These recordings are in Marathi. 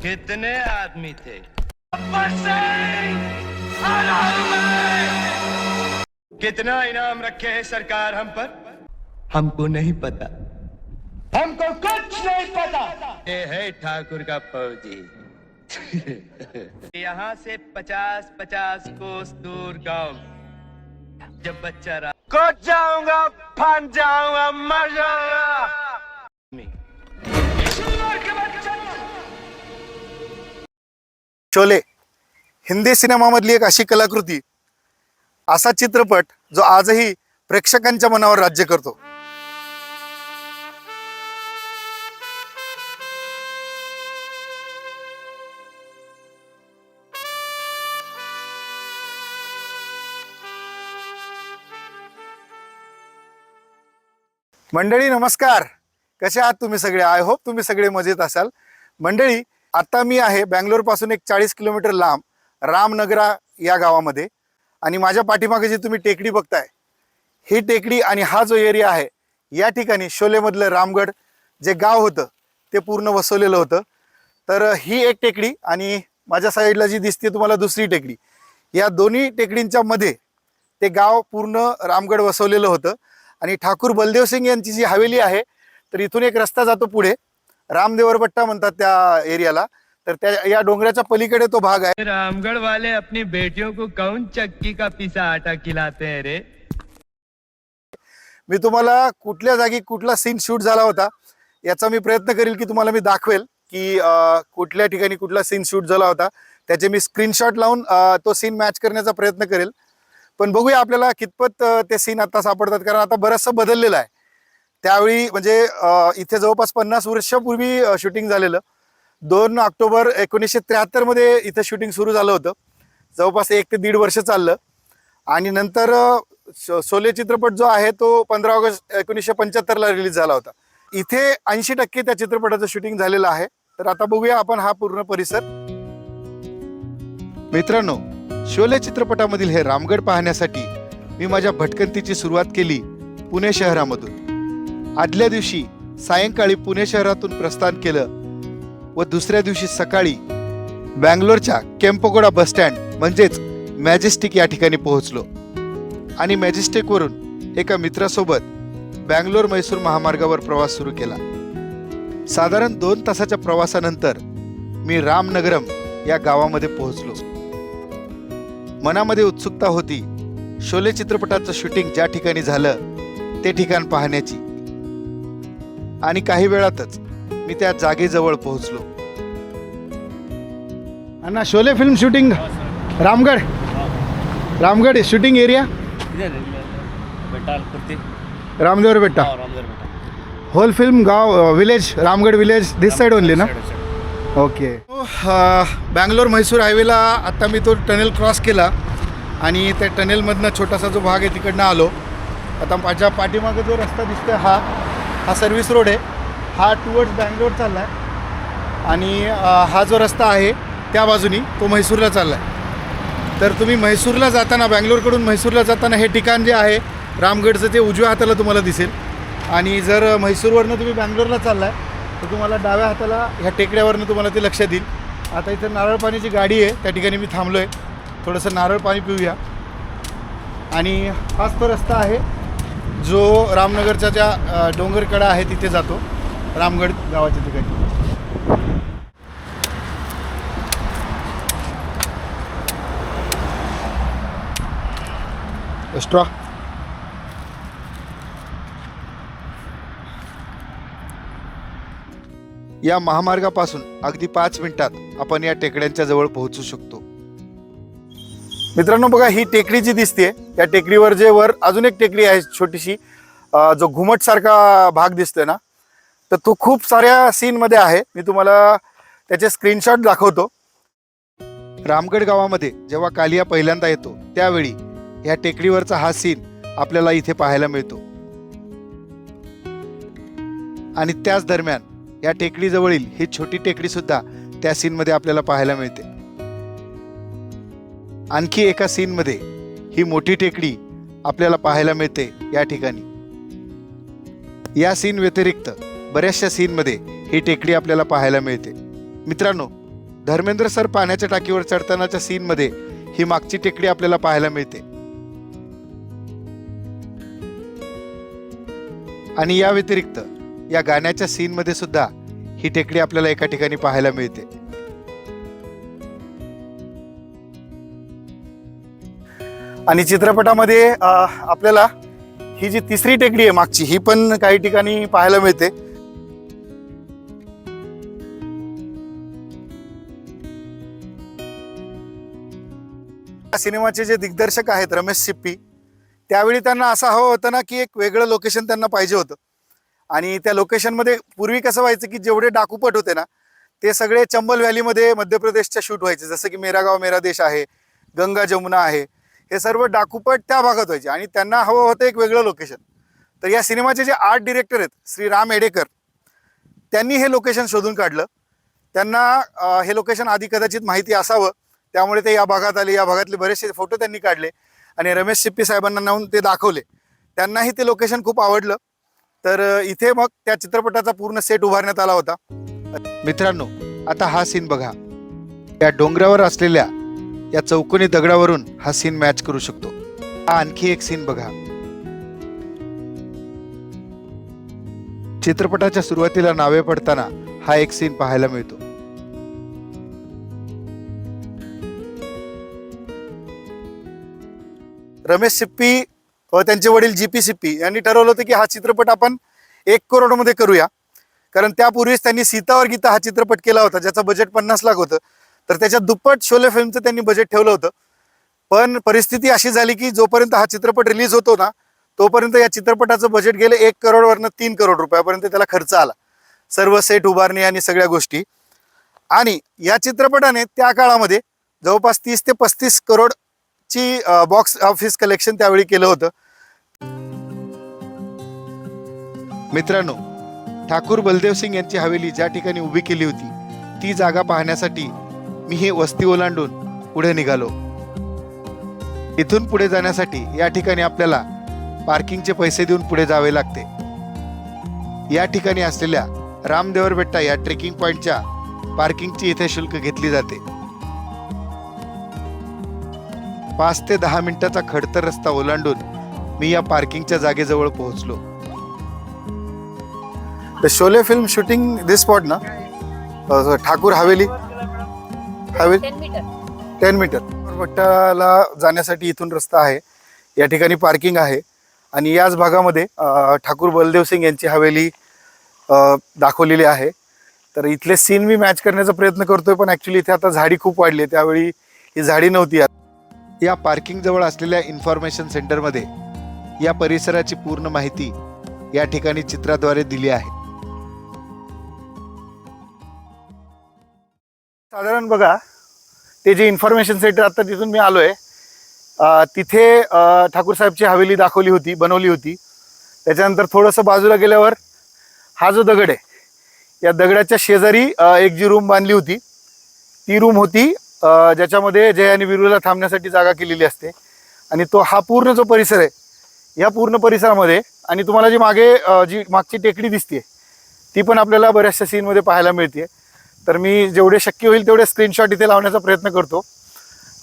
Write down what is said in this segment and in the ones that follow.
कितने आदमी थे? कितना इनाम रखे हैं सरकार हम पर? हमको नहीं पता, हमको कुछ नहीं पता। ये है ठाकुर का फौजी। यहाँ से 50-50 कोस दूर गांव, जब बच्चा रहा कुछ जाऊंगा, फन जाऊंगा, मर जाऊंगा। शोले हिंदी सिनेमामधली एक अशी कलाकृती, असा चित्रपट जो आजही प्रेक्षकांच्या मनावर राज्य करतो. मंडळी नमस्कार, कसे आहात तुम्ही सगळे? आय होप तुम्ही सगळे मजेत असाल. मंडळी, आता मी आहे बँगलोर पासून एक 40 किलोमीटर लांब रामनगरा या गावामध्ये, आणि माझ्या पाठीमागे जी तुम्ही टेकडी बघताय, ही टेकडी आणि हा जो एरिया आहे, या ठिकाणी शोलेमधलं रामगड जे गाव होतं ते पूर्ण वसवलेलं होतं. तर ही एक टेकडी आणि माझ्या साईडला जी दिसते तुम्हाला दुसरी टेकडी, या दोन्ही टेकडींच्या मध्ये ते गाव पूर्ण रामगड वसवलेलं होतं. आणि ठाकूर बलदेव सिंग यांची जी हवेली आहे, तर इथून एक रस्ता जातो पुढे, रामदेवरपट्टा म्हणतात त्या एरियाला. तर त्या या डोंगराच्या पलीकडे तो भाग आहे. रामगढ़ वाले अपनी बेटियों को कौन चक्की का पिसा आटा खिलाते हैं रे? मी तुम्हाला कुठल्या जागी कुठला सीन शूट झाला होता याचा मी प्रयत्न करेल की तुम्हाला मी दाखवेल की कुठल्या ठिकाणी कुठला सीन शूट झाला होता. त्याचे मी स्क्रीनशॉट लावून तो सीन मॅच करण्याचा प्रयत्न करेल. पण बघूया आपल्याला कितपत ते सीन आता सापडतात, कारण आता बरंचसं बदललेलं आहे. त्यावेळी म्हणजे इथे जवळपास 50 वर्षापूर्वी शूटिंग झालेलं. 2 ऑक्टोबर 1973 मध्ये इथे शूटिंग सुरू झालं होतं. जवळपास 1 ते 1.5 वर्ष चाललं. आणि नंतर शोले चित्रपट जो आहे तो 15 ऑगस्ट 1975 ला रिलीज झाला होता. इथे 80% त्या चित्रपटाचं शूटिंग झालेलं आहे. तर आता बघूया आपण हा पूर्ण परिसर. मित्रांनो, शोले चित्रपटामधील हे रामगड पाहण्यासाठी मी माझ्या भटकंतीची सुरुवात केली पुणे शहरामधून. आदल्या दिवशी सायंकाळी पुणे शहरातून प्रस्थान केलं व दुसऱ्या दिवशी सकाळी बँगलोरच्या केम्पगोडा बस स्टँड म्हणजेच मॅजेस्टिक या ठिकाणी पोहोचलो. आणि मॅजेस्टिकवरून एका मित्रासोबत बँगलोर मैसूर महामार्गावर प्रवास सुरू केला. साधारण 2 तासाच्या प्रवासानंतर मी रामनगरम या गावामध्ये पोहोचलो. मनामध्ये उत्सुकता होती शोले चित्रपटाचं शूटिंग ज्या ठिकाणी झालं ते ठिकाण पाहण्याची. आणि काही वेळातच मी त्या जागेजवळ पोहोचलो. अन्ना, Sholay film shooting Ramgarh shooting area Ramadevara Betta. Whole film गाव village Ramgarh village this side only ना? ओके. बँगलोर म्हैसूर हायवेला आता मी तो टनेल क्रॉस केला आणि त्या टनेलमधनं छोटासा जो भाग आहे तिकडनं आलो. आता माझ्या पाठीमागे जो रस्ता दिसतोय हा सर्व्हिस रोड आहे. हा टुवर्ड्स बँगलोर चालला आहे आणि हा जो रस्ता आहे त्या बाजूनी तो म्हैसूरला चालला आहे. तर तुम्ही म्हैसूरला जाताना, बँगलोरकडून म्हैसूरला जाताना हे ठिकाण जे आहे रामगडचं ते उजव्या हाताला तुम्हाला दिसेल. आणि जर म्हैसूरवरनं तुम्ही बँगलोरला चालला आहे तर तुम्हाला डाव्या हाताला ह्या टेकड्यावरनं तुम्हाला ते लक्षात येईल. आता इथं नारळ पाण्याची गाडी आहे, त्या ठिकाणी मी थांबलो आहे. थोडंसं नारळ पाणी पिऊया. आणि हाच तो रस्ता आहे जो रामनगरच्या ज्या डोंगरकडा आहे तिथे जातो, रामगड गावाच्या ठिकाणी. स्ट्रॉ या महामार्गापासून अगदी 5 मिनिटात आपण या टेकड्यांच्या जवळ पोहोचू शकतो. मित्रांनो बघा, ही टेकडी जी दिसते, या टेकडीवर जे वर अजून एक टेकडी आहे छोटीशी, जो घुमट सारखा भाग दिसतोय ना, तर तो खूप साऱ्या सीन मध्ये आहे. मी तुम्हाला त्याचे स्क्रीनशॉट दाखवतो. रामगड गावामध्ये जेव्हा कालिया पहिल्यांदा येतो त्यावेळी या टेकडीवरचा हा सीन आपल्याला इथे पाहायला मिळतो. आणि त्याच दरम्यान या टेकडीजवळील ही छोटी टेकडी सुद्धा त्या सीन मध्ये आपल्याला पाहायला मिळते. आणखी एका सीन मध्ये ही मोठी टेकडी आपल्याला पाहायला मिळते या ठिकाणी. या सीन व्यतिरिक्त बऱ्याचशा सीन मध्ये ही टेकडी आपल्याला पाहायला मिळते. मित्रांनो, धर्मेंद्र सर पाण्याच्या टाकीवर चढतानाच्या सीनमध्ये ही मागची टेकडी आपल्याला पाहायला मिळते. आणि या व्यतिरिक्त या गाण्याच्या सीनमध्ये सुद्धा ही टेकडी आपल्याला एका ठिकाणी पाहायला मिळते. आणि चित्रपटामध्ये आपल्याला ही जी तिसरी टेकडी आहे मागची, ही पण काही ठिकाणी पाहायला मिळते. सिनेमाचे जे दिग्दर्शक आहेत रमेश सिप्पी, त्यावेळी त्यांना असं हवं होतं ना की एक वेगळं लोकेशन त्यांना पाहिजे होतं. आणि त्या लोकेशनमध्ये पूर्वी कसं व्हायचं की जेवढे डाकूपट होते ना ते सगळे चंबल व्हॅलीमध्ये मध्य प्रदेशच्या शूट व्हायचे. जसं की मेरा गाव मेरा देश आहे, गंगा जमुना आहे, हे सर्व डाकूपट त्या भागात व्हायचे आणि त्यांना हवं होतं एक वेगळं लोकेशन. तर या सिनेमाचे जे आर्ट डिरेक्टर आहेत श्री राम एडेकर, त्यांनी हे लोकेशन शोधून काढलं. त्यांना हे लोकेशन आधी कदाचित माहिती असावं, त्यामुळे ते या भागात आले. या भागातले बरेचसे फोटो त्यांनी काढले आणि रमेश सिप्पी साहेबांना नेऊन ते दाखवले. त्यांनाही ते लोकेशन खूप आवडलं. तर इथे मग त्या चित्रपटाचा पूर्ण सेट उभारण्यात आला होता. मित्रांनो, आता हा सीन बघा. या डोंगरावर असलेल्या या चौकोनी दगडावरून हा सीन मॅच करू शकतो. हा आणखी एक सीन बघा. चित्रपटाच्या सुरुवातीला नावे पडताना हा एक सीन पाहायला मिळतो. रमेश सिप्पी व त्यांचे वडील जी पी सिप्पी यांनी ठरवलं होतं की हा चित्रपट आपण 1 करोडमध्ये करूया. कारण त्यापूर्वीच त्यांनी सीता और गीता हा चित्रपट केला होता, ज्याचं बजेट 50 लाख होतं. तर त्याच्या दुप्पट शोले फिल्मचं त्यांनी बजेट ठेवलं होतं. पण परिस्थिती अशी झाली की जोपर्यंत हा चित्रपट रिलीज होतो ना तोपर्यंत या चित्रपटाचं बजेट गेलं 1 करोडवरनं 3 करोड रुपयापर्यंत त्याला खर्च आला, सर्व सेट उभारणी आणि सगळ्या गोष्टी. आणि या चित्रपटाने त्या काळामध्ये जवळपास 30 ते 35 करोडची बॉक्स ऑफिस कलेक्शन त्यावेळी केलं होतं. मित्रांनो, ठाकूर बलदेव सिंग यांची हवेली ज्या ठिकाणी उभी केली होती ती जागा पाहण्यासाठी मी ही वस्ती ओलांडून पुढे निघालो. इथून पुढे जाण्यासाठी या ठिकाणी आपल्याला पार्किंगचे पैसे देऊन पुढे जावे लागते. या ठिकाणी असलेल्या रामदेवरबेट्टा या ट्रेकिंग पॉइंटच्या पार्किंगची इथे शुल्क घेतली जाते. 5 ते 10 मिनिटाचा खडतर रस्ता ओलांडून मी या पार्किंगच्या जागेजवळ पोहोचलो. The Sholay film shooting this spot ना, ठाकूर हवेली 10 मीटर भट्टाला जाण्यासाठी इथून रस्ता आहे. या ठिकाणी पार्किंग आहे आणि याच भागामध्ये ठाकूर बलदेव सिंग यांची हवेली दाखवलेली आहे. तर इथले सीन मी मॅच करण्याचा प्रयत्न करतोय, पण ॲक्च्युली इथे आता झाडी खूप वाढली आहे, त्यावेळी ही झाडी नव्हती. या पार्किंग जवळ असलेल्या इन्फॉर्मेशन सेंटरमध्ये या परिसराची पूर्ण माहिती या ठिकाणी चित्राद्वारे दिली आहे. साधारण बघा, ते जे इन्फॉर्मेशन सेंटर आता तिथून मी आलोय, तिथे ठाकूर साहेबची हवेली दाखवली होती, बनवली होती. त्याच्यानंतर थोडंसं बाजूला गेल्यावर हा जो दगड आहे, या दगडाच्या शेजारी एक जी रूम बांधली होती, ती रूम होती ज्याच्यामध्ये जय आणि वीरूला थांबण्यासाठी जागा केलेली असते. आणि तो हा पूर्ण जो परिसर आहे, या पूर्ण परिसरामध्ये आणि तुम्हाला जी मागे जी मागची टेकडी दिसते ती पण आपल्याला बऱ्याचशा सीनमध्ये पाहायला मिळते. तर मी जेवढे शक्य होईल तेवढे स्क्रीनशॉट इथे लावण्याचा प्रयत्न करतो.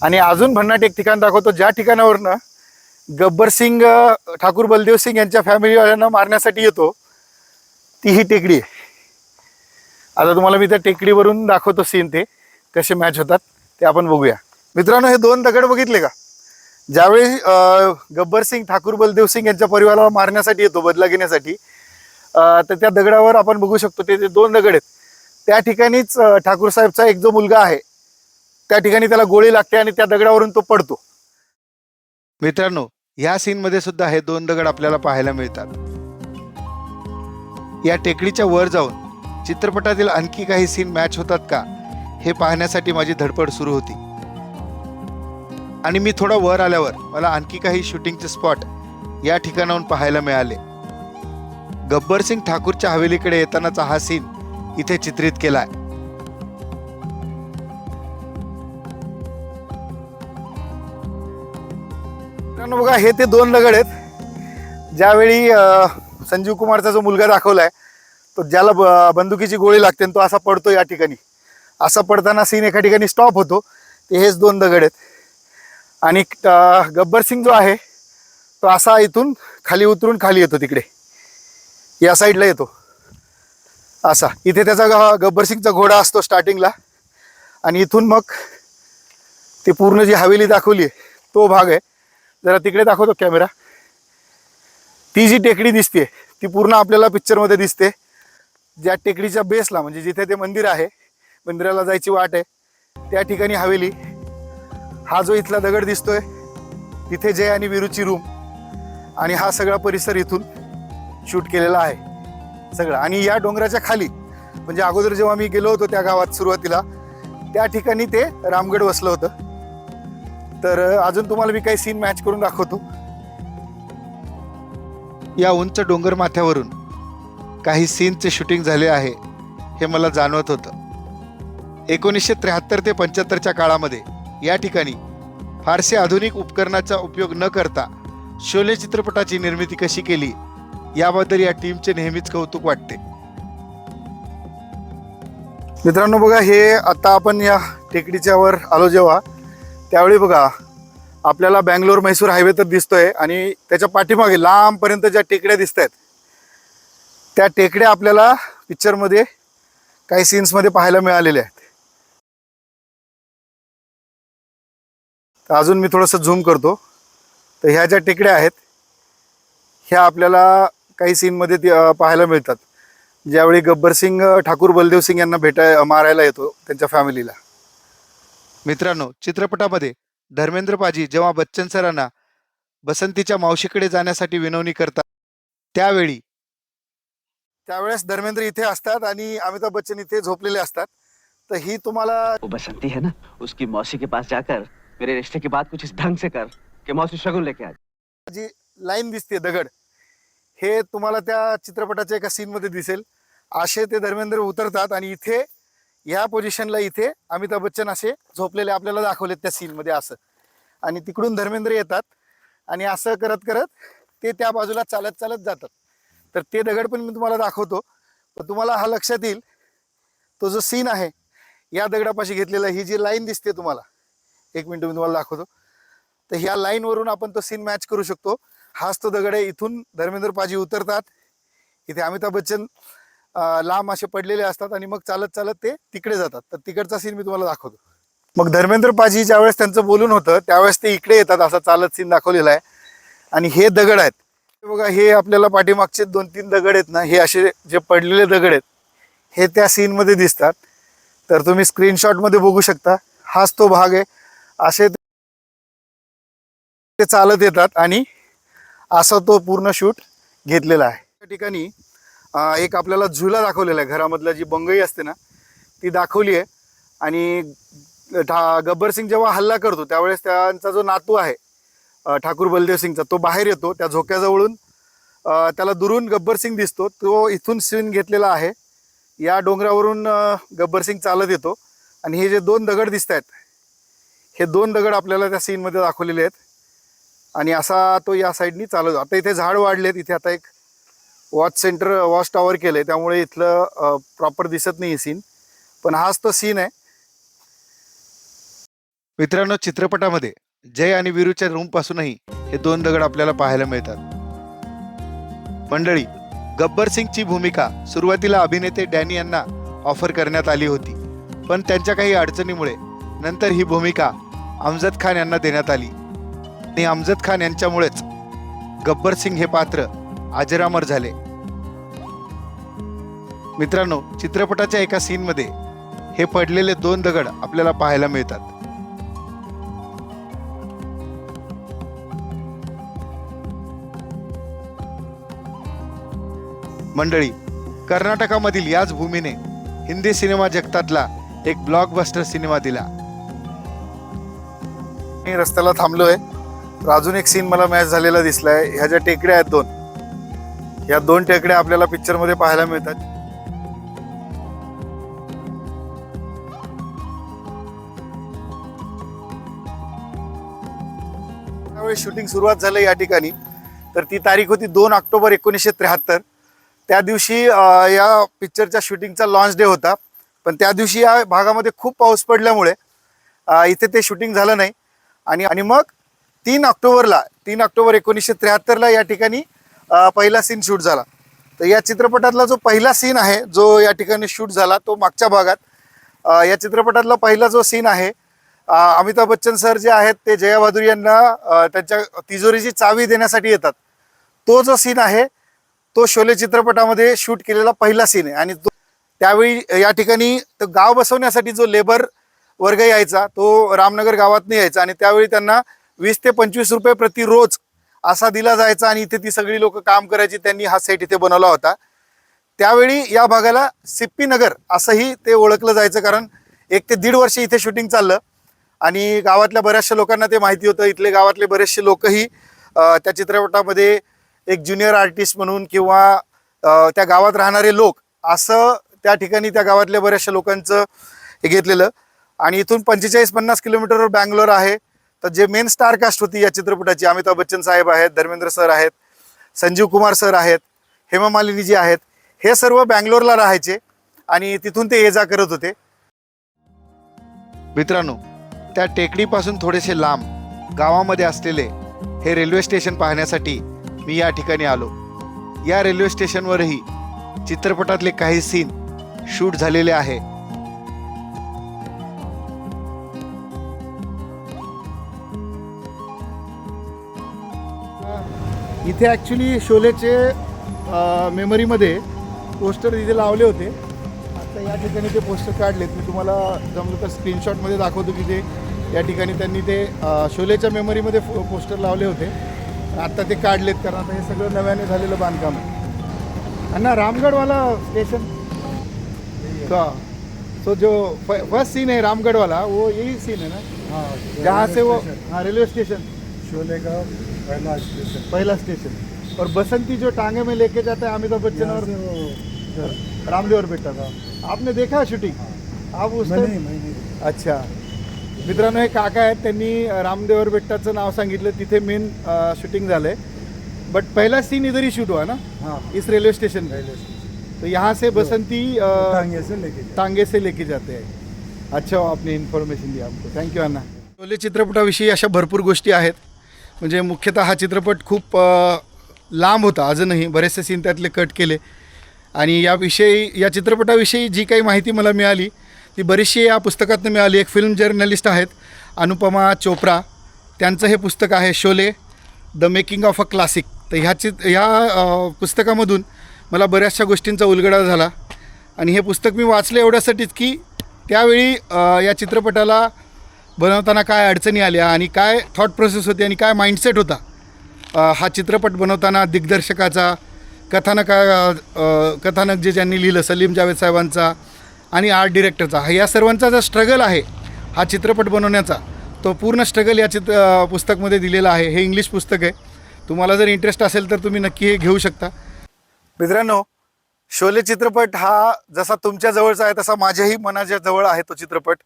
आणि अजून भन्नाट एक ठिकाण दाखवतो, ज्या ठिकाणावरनं गब्बर सिंग ठाकूर बलदेव सिंग यांच्या फॅमिलीवाल्यांना मारण्यासाठी येतो, ती ही टेकडी आहे. आता तुम्हाला मी त्या टेकडीवरून दाखवतो सीन, ते कसे मॅच होतात ते आपण बघूया. मित्रांनो, हे 2 दगड बघितले का? ज्यावेळी गब्बर सिंग ठाकूर बलदेव सिंग यांच्या परिवाराला मारण्यासाठी येतो, बदला घेण्यासाठी, तर त्या दगडावर आपण बघू शकतो ते 2 दगड आहेत. त्या ठिकाणीच ठाकूर साहेबचा एक जो मुलगा आहे त्या ठिकाणी त्याला गोळी लागते आणि त्या दगडावरून तो पडतो. मित्रांनो, या सीनमध्ये सुद्धा हे 2 दगड आपल्याला पाहायला मिळतात. या टेकडीच्या वर जाऊन चित्रपटातील आणखी काही सीन मॅच होतात का हे पाहण्यासाठी माझी धडपड सुरू होती. आणि मी थोडा वर आल्यावर मला आणखी काही शूटिंगचे स्पॉट या ठिकाणाहून पाहायला मिळाले. गब्बर सिंग ठाकूरच्या हवेलीकडे येतानाचा हा सीन इथे चित्रित केलाय. बघा, हे ते 2 दगड आहेत. ज्यावेळी संजीव कुमारचा जो मुलगा दाखवलाय, तो ज्याला बंदुकीची गोळी लागते तो असा पडतो या ठिकाणी, असा पडताना सीन एका ठिकाणी स्टॉप होतो. ते हेच 2 दगड आहेत. आणि गब्बर सिंग जो आहे तो असा इथून खाली उतरून खाली येतो, तिकडे या साईडला येतो असा. इथे त्याचा गब्बर सिंगचा घोडा असतो स्टार्टिंगला. आणि इथून मग ते पूर्ण जी हवेली दाखवली आहे तो भाग आहे. जरा तिकडे दाखवतो कॅमेरा. ती जी टेकडी दिसते ती पूर्ण आपल्याला पिक्चरमध्ये दिसते. ज्या टेकडीच्या बेसला म्हणजे जिथे ते मंदिर आहे, मंदिराला जायची वाट आहे, त्या ठिकाणी हवेली. हा जो इथला दगड दिसतोय तिथे जय आणि वीरूची रूम. आणि हा सगळा परिसर इथून शूट केलेला आहे सगळं. आणि या डोंगराच्या खाली म्हणजे अगोदर जेव्हा मी गेलो होतो त्या गावात सुरुवातीला, त्या ठिकाणी ते रामगड वसलं होतं. तर अजून तुम्हाला मी काही सीन मॅच करून दाखवतो. या उंच डोंगर माथ्यावरून काही सीनचे शूटिंग झाले आहे हे मला जाणवत होतं. 1973 ते 75च्या काळामध्ये या ठिकाणी फारसे आधुनिक उपकरणाचा उपयोग न करता शोले चित्रपटाची निर्मिती कशी केली याबद्दल या टीमचे नेहमीच कौतुक वाटते. मित्रांनो बघा, हे आता आपण या टेकडीच्या वर आलो जेव्हा, त्यावेळी बघा आपल्याला बँगलोर म्हैसूर हायवे तर दिसतोय आणि त्याच्या पाठीमागे लांबपर्यंत ज्या टेकड्या दिसत आहेत त्या टेकड्या आपल्याला पिक्चरमध्ये काही सीन्समध्ये पाहायला मिळालेल्या आहेत. तर अजून मी थोडंसं झूम करतो. तर ह्या ज्या टेकड्या आहेत ह्या आपल्याला काही सीनमध्ये पाहायला मिळतात, ज्यावेळी गब्बर सिंग ठाकूर बलदेव सिंग यांना मारायला येतो त्यांच्या फॅमिलीला. मित्रांनो, चित्रपटामध्ये धर्मेंद्र पाजी जेव्हा बच्चन सरांना बसंतीच्या मावशीकडे जाण्यासाठी विनवणी करतात त्यावेळेस धर्मेंद्र इथे असतात आणि अमिताभ बच्चन इथे झोपलेले असतात. तर ही तुम्हाला वो बसंती है ना, उसकी मौसी के पास जाकर मेरे रिश्ते की बात कुछ इस ढंग से कर कि मौसी शगुन लेके आ. जी लाईन दिसते दगड, हे तुम्हाला त्या चित्रपटाच्या एका सीनमध्ये दिसेल. असे ते धर्मेंद्र उतरतात आणि इथे ह्या पोझिशनला इथे अमिताभ बच्चन असे झोपलेले आपल्याला दाखवलेत त्या सीनमध्ये असं. आणि तिकडून धर्मेंद्र येतात आणि असं करत करत ते त्या बाजूला चालत चालत जातात. तर ते दगड पण मी तुम्हाला दाखवतो. पण तुम्हाला हा लक्षात येईल, तो जो सीन आहे या दगडापाशी घेतलेला, ही जी लाईन दिसते तुम्हाला, 1 मिनिट मी तुम्हाला दाखवतो. तर ह्या लाईनवरून आपण तो सीन मॅच करू शकतो. हाच तो दगड आहे. इथून धर्मेंद्र पाजी उतरतात, इथे अमिताभ बच्चन लांब असे पडलेले असतात आणि मग चालत चालत ते तिकडे जातात. तर तिकडचा सीन मी तुम्हाला दाखवतो. मग धर्मेंद्र पाजी ज्यावेळेस त्यांचं बोलून होतं त्यावेळेस ते इकडे येतात, असा चालत सीन दाखवलेला आहे. आणि हे दगड आहेत बघा, हे आपल्याला पाठीमागचे 2-3 दगड आहेत ना, हे असे जे पडलेले दगड आहेत हे त्या सीनमध्ये दिसतात. तर तुम्ही स्क्रीनशॉटमध्ये बघू शकता, हाच तो भाग आहे. असे ते चालत येतात आणि असा तो पूर्ण शूट घेतलेला आहे. त्या ठिकाणी एक आपल्याला झुला दाखवलेला आहे, घरामधला जी बंगई असते ना ती दाखवली आहे. आणि गब्बर सिंग जेव्हा हल्ला करतो त्यावेळेस त्यांचा जो नातू आहे ठाकूर बलदेव सिंगचा, तो बाहेर येतो त्या झोक्याजवळून. त्याला दुरून गब्बर सिंग दिसतो, तो इथून सीन घेतलेला आहे. या डोंगरावरून गब्बर सिंग चालत येतो आणि हे जे 2 दगड दिसत आहेत हे 2 दगड आपल्याला त्या सीनमध्ये दाखवलेले आहेत. आणि असा तो या साईडनी चालवतो. आता इथे झाड वाढलेत, इथे आता एक वॉच टॉवर केलंय, त्यामुळे इथलं प्रॉपर दिसत नाही सीन, पण हाच तो सीन आहे. मित्रांनो, चित्रपटामध्ये जय आणि वीरूच्या रूम पासूनही हे 2 दगड आपल्याला पाहायला मिळतात. मंडळी, गब्बर सिंगची भूमिका सुरुवातीला अभिनेते डॅनी यांना ऑफर करण्यात आली होती, पण त्यांच्या काही अडचणीमुळे नंतर ही भूमिका अमजद खान यांना देण्यात आली. आणि अमजद खान यांच्यामुळेच गब्बर सिंग हे पात्र अजरामर झाले. मित्रांनो, चित्रपटाच्या एका सीनमध्ये हे पडलेले 2 दगड आपल्याला पाहायला मिळतात. मंडळी, कर्नाटकामधील याच भूमीने हिंदी सिनेमा जगतातला एक ब्लॉकबस्टर सिनेमा दिला. मी रस्त्याला थांबलोय, तर अजून एक सीन मला मॅच झालेला दिसलाय. ह्या ज्या टेकड्या आहेत 2, ह्या 2 टेकड्या आपल्याला पिक्चरमध्ये पाहायला मिळतात. त्यावेळी शूटिंग सुरुवात झालं या ठिकाणी. तर ती तारीख होती 2 ऑक्टोबर 1973. त्या दिवशी या पिक्चरच्या शूटिंगचा लॉन्च डे होता. पण त्या दिवशी या भागामध्ये खूप पाऊस पडल्यामुळे इथे ते शूटिंग झालं नाही. आणि मग 3 ऑक्टोबरला 3 ऑक्टोबर 1973ला या ठिकाणी पहिला सीन शूट झाला. तर या चित्रपटातला जो पहिला सीन आहे जो या ठिकाणी शूट झाला तो मागच्या भागात. या चित्रपटातला पहिला जो सीन आहे, अमिताभ बच्चन सर जे आहेत ते जया भादुरी यांना त्यांच्या तिजोरीची चावी देण्यासाठी येतात. तो जो सीन आहे तो शोले चित्रपटामध्ये शूट केलेला पहिला सीन आहे. आणि त्यावेळी या ठिकाणी तो गाव बसवण्यासाठी जो लेबर वर्ग यायचा तो रामनगर गावातनं यायचा आणि त्यावेळी त्यांना 20 ते 25 रुपये प्रति रोज असा दिला जायचा आणि इथे ती सगळी लोक काम करायची. त्यांनी हा सेट इथे बनवला होता. त्यावेळी या भागाला सिप्पी नगर असंही ते ओळखलं जायचं, कारण 1 ते 1.5 वर्ष इथे शूटिंग चाललं आणि गावातल्या बऱ्याचशा लोकांना ते माहिती होतं. इथले गावातले बरेचसे लोकही त्या चित्रपटामध्ये एक ज्युनियर आर्टिस्ट म्हणून किंवा त्या गावात राहणारे लोक असं त्या ठिकाणी त्या गावातल्या बऱ्याचशा लोकांचं हे घेतलेलं. आणि इथून 45-50 किलोमीटरवर बँगलोर आहे. तर जे मेन स्टार कास्ट होती या चित्रपटाची, अमिताभ बच्चन साहेब आहेत, धर्मेंद्र सर आहेत, संजीव कुमार सर आहेत, हेमा मालिनी जी आहेत, हे सर्व बँगलोरला राहायचे आणि तिथून ते ये जा करत होते. मित्रांनो, त्या टेकडीपासून थोडेसे लांब गावामध्ये असलेले हे रेल्वे स्टेशन पाहण्यासाठी मी या ठिकाणी आलो. या रेल्वे स्टेशनवरही चित्रपटातले काही सीन शूट झालेले आहे. इथे ॲक्च्युली शोलेचे मेमरीमध्ये पोस्टर इथे लावले होते. आता या ठिकाणी ते पोस्टर काढलेत. मी तुम्हाला जमलं तर स्क्रीनशॉटमध्ये दाखवतो की ते या ठिकाणी त्यांनी ते शोलेच्या मेमरीमध्ये पोस्टर लावले होते. आता ते काढलेत कारण आता हे सगळं नव्याने झालेलं बांधकाम आहे. अन्ना रामगढ़वाला स्टेशन का तो जो फर्स्ट सीन है रामगढ़ वाला, वो यही सीन है ना? हाँ, जहाँ से वो हाँ रेलवे स्टेशन शोले का पहला स्टेशन. और बसंती जो टांगे में लेके जाता है अमिताभ बच्चन और रामदेव और बेटा था. आपने देखा शूटिंग? आप उस नहीं. अच्छा मित्रांनो, हे काका आहेत, त्यांनी रामदेव और बेट्टाचं नाव सांगितलं. तिथे मेन शूटिंग झालंय. बट पहला सीन इधर ही शूट हुआ ना? हाँ, इस रेलवे स्टेशन पे. तो यहाँ से बसंती टांगे से लेके जाते हैं. अच्छा, आपने इन्फॉर्मेशन दी हमको. थँक्यू अण्णा. शोले चित्रपटाविषयी अशा भरपूर गोष्टी आहेत. म्हणजे मुख्यतः हा चित्रपट खूप लांब होता. अजूनही बरेचसे सीन त्यातले कट केले. आणि या चित्रपटाविषयी जी काही माहिती मला मिळाली ती बरीचशी या पुस्तकातून मिळाली. एक फिल्म जर्नलिस्ट आहेत अनुपमा चोप्रा, त्यांचं हे पुस्तक आहे Sholay the making of a classic. तर ह्या पुस्तकामधून मला बऱ्याचशा गोष्टींचा उलगडा झाला. आणि हे पुस्तक मी वाचलं एवढ्यासाठीच की त्यावेळी या चित्रपटाला बनवताना काय अडचणी आल्या आणि काय थॉट प्रोसेस होती आणि काय माइंडसेट होता हा चित्रपट बनवताना. दिग्दर्शकाचा, कथानक जे ज्यांनी लिहिलं सलीम जावेद साहेबांचा आणि आर्ट डिरेक्टरचा, या सर्वांचा जो स्ट्रगल आहे हा चित्रपट बनवण्याचा, तो पूर्ण स्ट्रगल या पुस्तकमध्ये दिलेला आहे. हे इंग्लिश पुस्तक आहे. तुम्हाला जर इंटरेस्ट असेल तर तुम्ही नक्की हे घेऊ शकता. मित्रांनो, शोले चित्रपट हा जसा तुमच्या जवळचा आहे तसा माझ्याही मनाच्या जवळ आहे. तो चित्रपट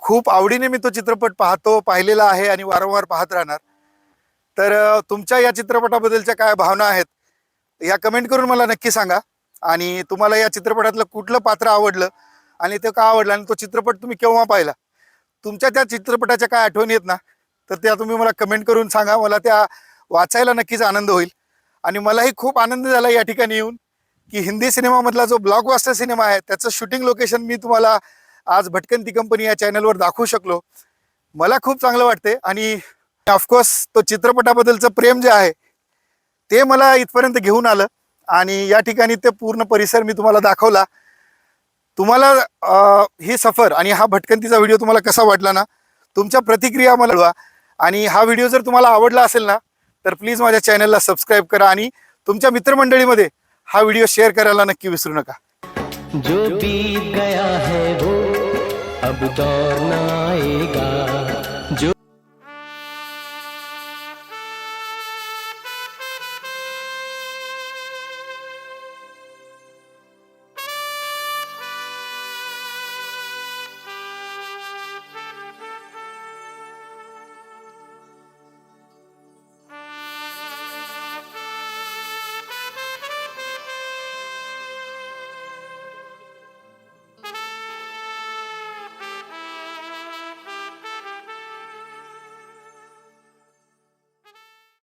खूप आवडीने मी तो चित्रपट पाहिलेला आहे आणि वारंवार पाहत राहणार. तर तुमच्या या चित्रपटाबद्दलच्या काय भावना आहेत या कमेंट करून मला नक्की सांगा. आणि तुम्हाला या चित्रपटातलं कुठलं पात्र आवडलं आणि ते का आवडलं आणि तो चित्रपट तुम्ही केव्हा पाहिला, तुमच्या त्या चित्रपटाच्या काय आठवणी आहेत ना, तर त्या तुम्ही मला कमेंट करून सांगा. मला त्या वाचायला नक्कीच आनंद होईल. आणि मलाही खूप आनंद झाला या ठिकाणी येऊन की हिंदी सिनेमामधला जो ब्लॉकबस्टर सिनेमा आहे त्याचं शूटिंग लोकेशन मी तुम्हाला आज भटकंती कंपनी या चॅनलवर दाखवू शकलो. मला खूप चांगलं वाटते. आणि ऑफकोर्स तो चित्रपटाबद्दलचं प्रेम जे आहे ते मला इथपर्यंत घेऊन आलं. आणि या ठिकाणी ते पूर्ण परिसर मी तुम्हाला दाखवला. तुम्हाला ही सफर आणि हा भटकंतीचा व्हिडिओ तुम्हाला कसा वाटला ना, तुमच्या प्रतिक्रिया मला कळवा. आणि हा व्हिडिओ जर तुम्हाला आवडला असेल ना तर प्लीज माझ्या चॅनलला सबस्क्राईब करा आणि तुमच्या मित्रमंडळीमध्ये हा व्हिडिओ शेअर करायला नक्की विसरू नका. जो बीत गया है वो अब दौर न आएगा.